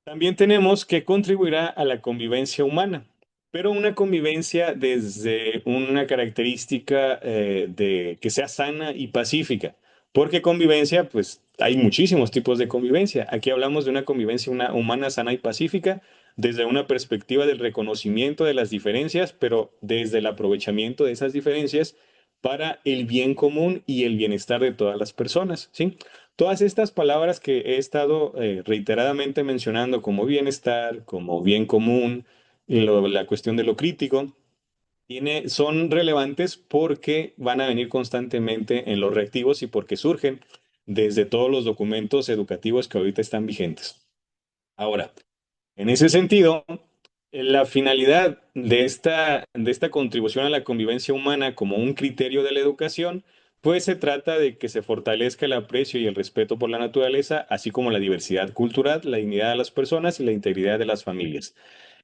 También tenemos que contribuirá a la convivencia humana, pero una convivencia desde una característica de que sea sana y pacífica, porque convivencia, pues hay muchísimos tipos de convivencia. Aquí hablamos de una convivencia humana sana y pacífica desde una perspectiva del reconocimiento de las diferencias, pero desde el aprovechamiento de esas diferencias para el bien común y el bienestar de todas las personas, ¿sí? Todas estas palabras que he estado reiteradamente mencionando como bienestar, como bien común, la cuestión de lo crítico, son relevantes porque van a venir constantemente en los reactivos y porque surgen desde todos los documentos educativos que ahorita están vigentes. Ahora, en ese sentido, la finalidad de esta contribución a la convivencia humana como un criterio de la educación, pues se trata de que se fortalezca el aprecio y el respeto por la naturaleza, así como la diversidad cultural, la dignidad de las personas y la integridad de las familias.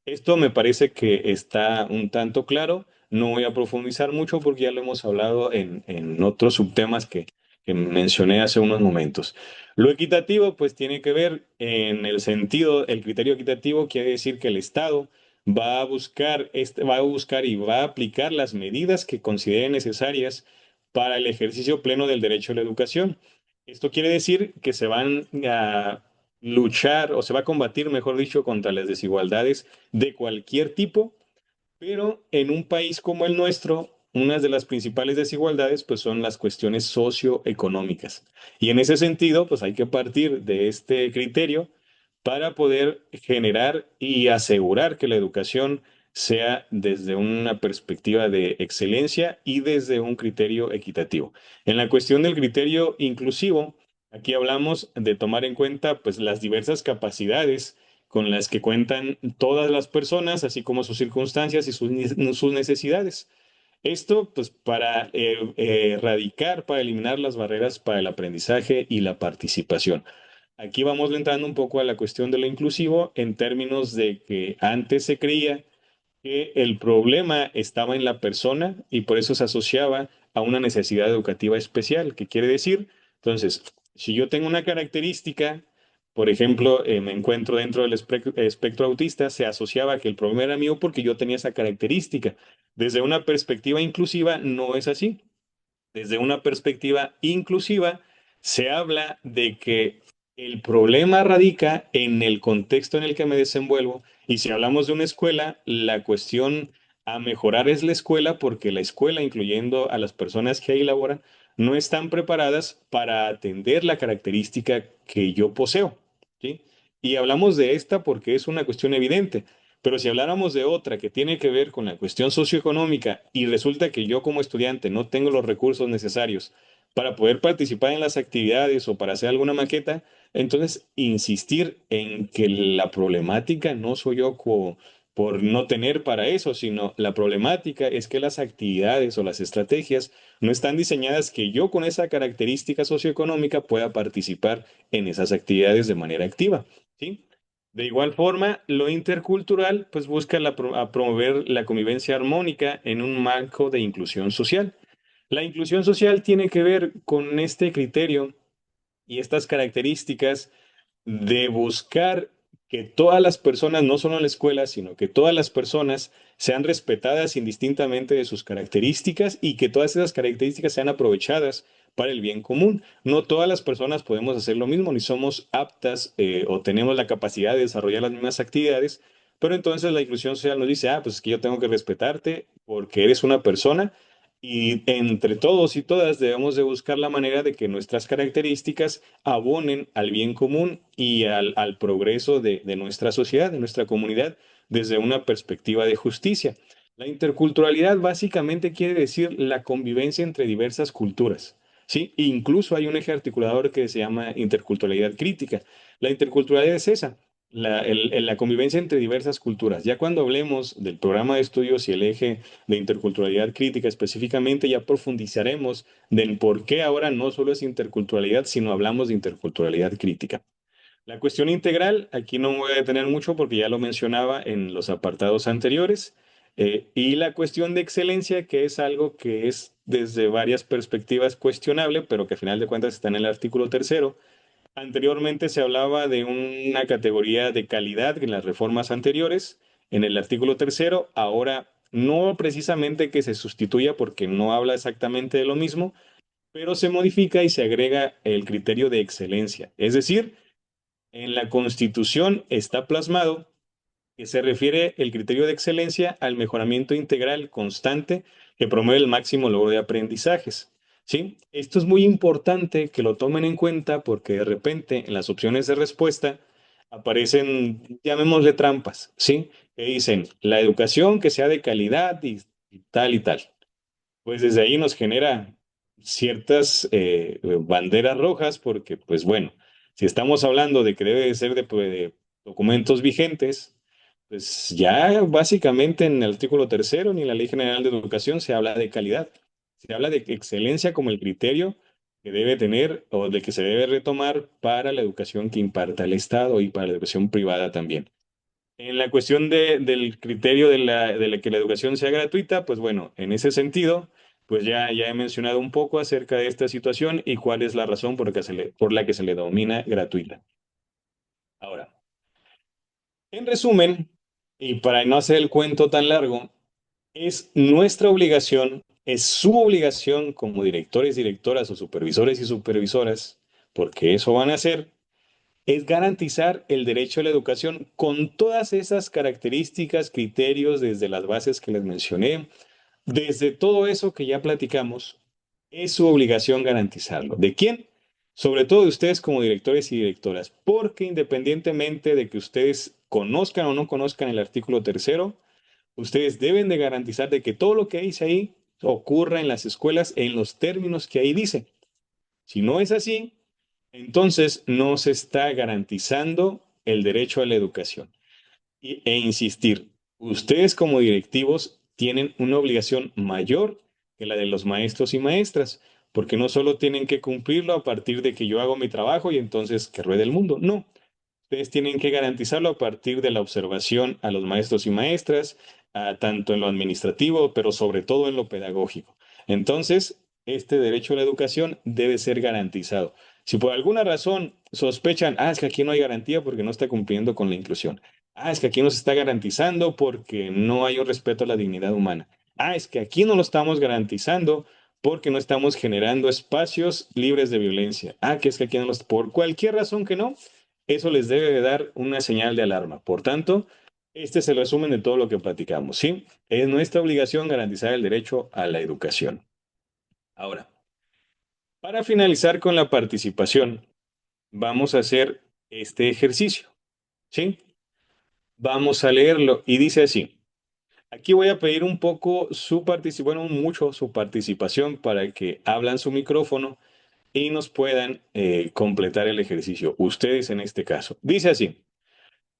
Esto me parece que está un tanto claro. No voy a profundizar mucho porque ya lo hemos hablado en otros subtemas que mencioné hace unos momentos. Lo equitativo, pues tiene que ver en el sentido, el criterio equitativo quiere decir que el Estado va a buscar y va a aplicar las medidas que considere necesarias para el ejercicio pleno del derecho a la educación. Esto quiere decir que se van a luchar o se va a combatir, mejor dicho, contra las desigualdades de cualquier tipo, pero en un país como el nuestro, una de las principales desigualdades pues son las cuestiones socioeconómicas. Y en ese sentido, pues hay que partir de este criterio para poder generar y asegurar que la educación sea desde una perspectiva de excelencia y desde un criterio equitativo. En la cuestión del criterio inclusivo, aquí hablamos de tomar en cuenta pues las diversas capacidades con las que cuentan todas las personas, así como sus circunstancias y sus necesidades. Esto, pues, para erradicar, para eliminar las barreras para el aprendizaje y la participación. Aquí vamos entrando un poco a la cuestión de lo inclusivo en términos de que antes se creía que el problema estaba en la persona y por eso se asociaba a una necesidad educativa especial. ¿Qué quiere decir? Entonces, si yo tengo una característica, por ejemplo, me encuentro dentro del espectro autista, se asociaba que el problema era mío porque yo tenía esa característica. Desde una perspectiva inclusiva, no es así. Desde una perspectiva inclusiva, se habla de que el problema radica en el contexto en el que me desenvuelvo y si hablamos de una escuela, la cuestión a mejorar es la escuela porque la escuela, incluyendo a las personas que ahí laboran, no están preparadas para atender la característica que yo poseo, ¿sí? Y hablamos de esta porque es una cuestión evidente. Pero si habláramos de otra que tiene que ver con la cuestión socioeconómica y resulta que yo como estudiante no tengo los recursos necesarios para poder participar en las actividades o para hacer alguna maqueta, entonces insistir en que la problemática no soy yo por no tener para eso, sino la problemática es que las actividades o las estrategias no están diseñadas que yo con esa característica socioeconómica pueda participar en esas actividades de manera activa, ¿sí? De igual forma, lo intercultural pues busca a promover la convivencia armónica en un marco de inclusión social. La inclusión social tiene que ver con este criterio y estas características de buscar que todas las personas, no solo en la escuela, sino que todas las personas sean respetadas indistintamente de sus características y que todas esas características sean aprovechadas para el bien común. No todas las personas podemos hacer lo mismo, ni somos aptas o tenemos la capacidad de desarrollar las mismas actividades, pero entonces la inclusión social nos dice, ah, pues es que yo tengo que respetarte porque eres una persona y entre todos y todas debemos de buscar la manera de que nuestras características abonen al bien común y al progreso de nuestra sociedad, de nuestra comunidad, desde una perspectiva de justicia. La interculturalidad básicamente quiere decir la convivencia entre diversas culturas. ¿Sí? Incluso hay un eje articulador que se llama interculturalidad crítica. La interculturalidad es esa, la convivencia entre diversas culturas. Ya cuando hablemos del programa de estudios y el eje de interculturalidad crítica específicamente, ya profundizaremos del por qué ahora no solo es interculturalidad, sino hablamos de interculturalidad crítica. La cuestión integral, aquí no me voy a detener mucho porque ya lo mencionaba en los apartados anteriores. Y la cuestión de excelencia, que es algo que es desde varias perspectivas cuestionable, pero que a final de cuentas está en el artículo tercero. Anteriormente se hablaba de una categoría de calidad en las reformas anteriores, en el artículo tercero, ahora no precisamente que se sustituya porque no habla exactamente de lo mismo, pero se modifica y se agrega el criterio de excelencia. Es decir, en la Constitución está plasmado que se refiere el criterio de excelencia al mejoramiento integral constante que promueve el máximo logro de aprendizajes. ¿Sí? Esto es muy importante que lo tomen en cuenta porque de repente en las opciones de respuesta aparecen, llamémosle trampas, ¿sí? Que dicen la educación que sea de calidad y tal y tal. Pues desde ahí nos genera ciertas banderas rojas porque, pues bueno, si estamos hablando de que debe de ser de documentos vigentes, pues ya básicamente en el artículo tercero ni en la Ley General de Educación se habla de calidad, se habla de excelencia como el criterio que debe tener o de que se debe retomar para la educación que imparta el Estado y para la educación privada también. En la cuestión del criterio de que la educación sea gratuita, pues bueno, en ese sentido, pues ya he mencionado un poco acerca de esta situación y cuál es la razón por la que se le denomina gratuita. Ahora, en resumen, y para no hacer el cuento tan largo, es nuestra obligación, es su obligación como directores, directoras o supervisores y supervisoras, porque eso van a hacer, es garantizar el derecho a la educación con todas esas características, criterios, desde las bases que les mencioné, desde todo eso que ya platicamos, es su obligación garantizarlo. ¿De quién? Sobre todo de ustedes como directores y directoras, porque independientemente de que ustedes conozcan o no conozcan el artículo tercero, ustedes deben de garantizar de que todo lo que dice ahí ocurra en las escuelas en los términos que ahí dice. Si no es así, entonces no se está garantizando el derecho a la educación. E insistir, ustedes como directivos tienen una obligación mayor que la de los maestros y maestras, porque no solo tienen que cumplirlo a partir de que yo hago mi trabajo y entonces que ruede el mundo, no. Ustedes tienen que garantizarlo a partir de la observación a los maestros y maestras, tanto en lo administrativo, pero sobre todo en lo pedagógico. Entonces, este derecho a la educación debe ser garantizado. Si por alguna razón sospechan, es que aquí no hay garantía porque no está cumpliendo con la inclusión. Es que aquí no se está garantizando porque no hay un respeto a la dignidad humana. Es que aquí no lo estamos garantizando porque no estamos generando espacios libres de violencia. Que es que aquí no los... Por cualquier razón que no, eso les debe de dar una señal de alarma. Por tanto, este es el resumen de todo lo que platicamos, ¿sí? Es nuestra obligación garantizar el derecho a la educación. Ahora, para finalizar con la participación, vamos a hacer este ejercicio, ¿sí? Vamos a leerlo y dice así. Aquí voy a pedir un poco su participación, bueno, mucho su participación para que hablan su micrófono y nos puedan completar el ejercicio. Ustedes en este caso. Dice así.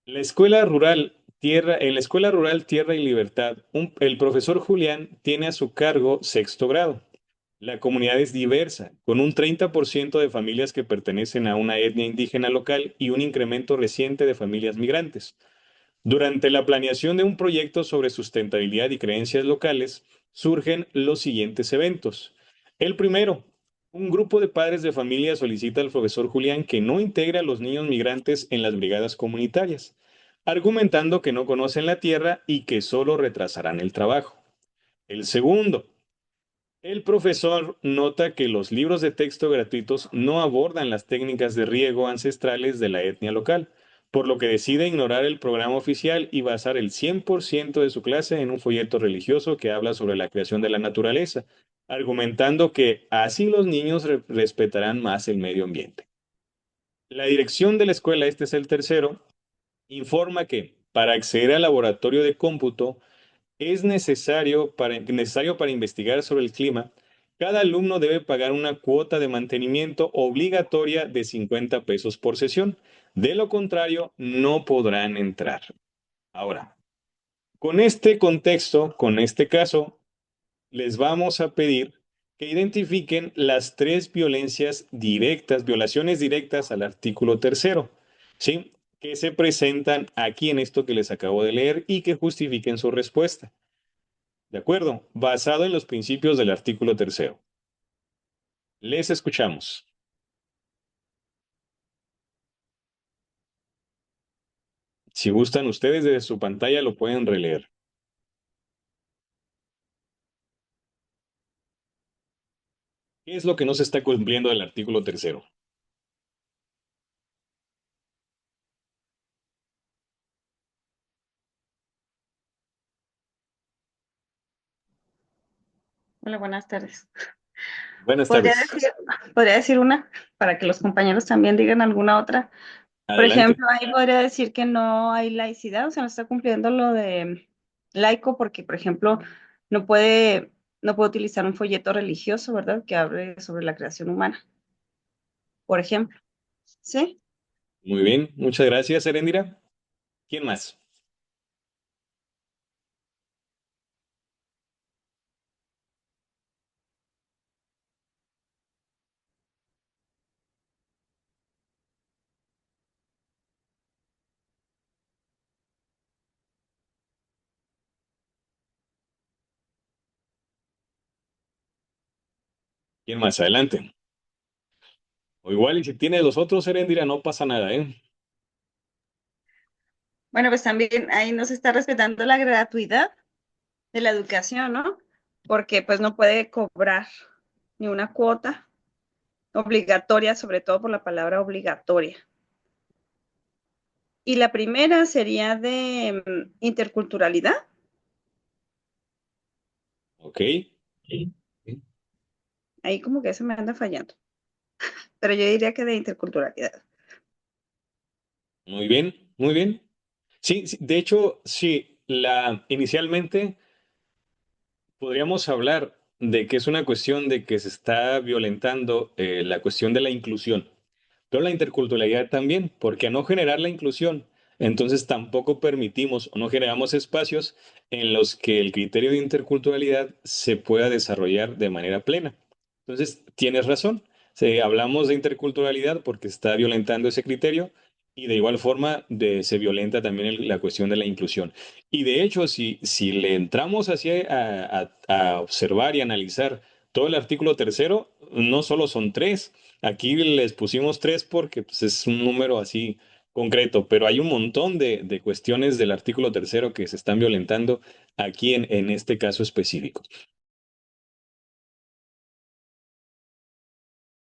En la escuela rural Tierra y Libertad, el profesor Julián tiene a su cargo sexto grado. La comunidad es diversa, con un 30% de familias que pertenecen a una etnia indígena local y un incremento reciente de familias migrantes. Durante la planeación de un proyecto sobre sustentabilidad y creencias locales, surgen los siguientes eventos. El primero, un grupo de padres de familia solicita al profesor Julián que no integre a los niños migrantes en las brigadas comunitarias, argumentando que no conocen la tierra y que solo retrasarán el trabajo. El segundo, el profesor nota que los libros de texto gratuitos no abordan las técnicas de riego ancestrales de la etnia local, por lo que decide ignorar el programa oficial y basar el 100% de su clase en un folleto religioso que habla sobre la creación de la naturaleza, argumentando que así los niños respetarán más el medio ambiente. La dirección de la escuela, este es el tercero, informa que para acceder al laboratorio de cómputo, es necesario para investigar sobre el clima, cada alumno debe pagar una cuota de mantenimiento obligatoria de 50 pesos por sesión. De lo contrario, no podrán entrar. Ahora, con este contexto, con este caso, les vamos a pedir que identifiquen las tres violencias directas, violaciones directas al artículo tercero, ¿sí? Que se presentan aquí en esto que les acabo de leer y que justifiquen su respuesta. ¿De acuerdo? Basado en los principios del artículo tercero. Les escuchamos. Si gustan ustedes desde su pantalla lo pueden releer. ¿Qué es lo que no se está cumpliendo del artículo tercero? Hola, buenas tardes. Buenas Podría tardes. decir, podría decir una para que los compañeros también digan alguna otra. Por Adelante. ejemplo, ahí podría decir que no hay laicidad, o sea, no está cumpliendo lo de laico porque, por ejemplo, no puede, no puede utilizar un folleto religioso, ¿verdad? Que hable sobre la creación humana, por ejemplo. ¿Sí? Muy bien. Muchas gracias, Erendira. ¿Quién más? ¿Quién más? Adelante. O igual, y si tiene los otros, Erendira, no pasa nada, ¿eh? Bueno, pues también ahí no se está respetando la gratuidad de la educación, ¿no? Porque pues no puede cobrar ni una cuota obligatoria, sobre todo por la palabra obligatoria. Y la primera sería de interculturalidad. Ok. Ahí como que eso me anda fallando. Pero yo diría que de interculturalidad. Muy bien, muy bien. Sí, sí, de hecho, sí, inicialmente podríamos hablar de que es una cuestión de que se está violentando la cuestión de la inclusión, pero la interculturalidad también, porque a no generar la inclusión, entonces tampoco permitimos o no generamos espacios en los que el criterio de interculturalidad se pueda desarrollar de manera plena. Entonces, tienes razón. Hablamos de interculturalidad porque está violentando ese criterio y de igual forma se violenta también la cuestión de la inclusión. Y de hecho, si le entramos así a observar y analizar todo el artículo tercero, no solo son tres. Aquí les pusimos tres porque pues, es un número así concreto, pero hay un montón de cuestiones del artículo tercero que se están violentando aquí en este caso específico.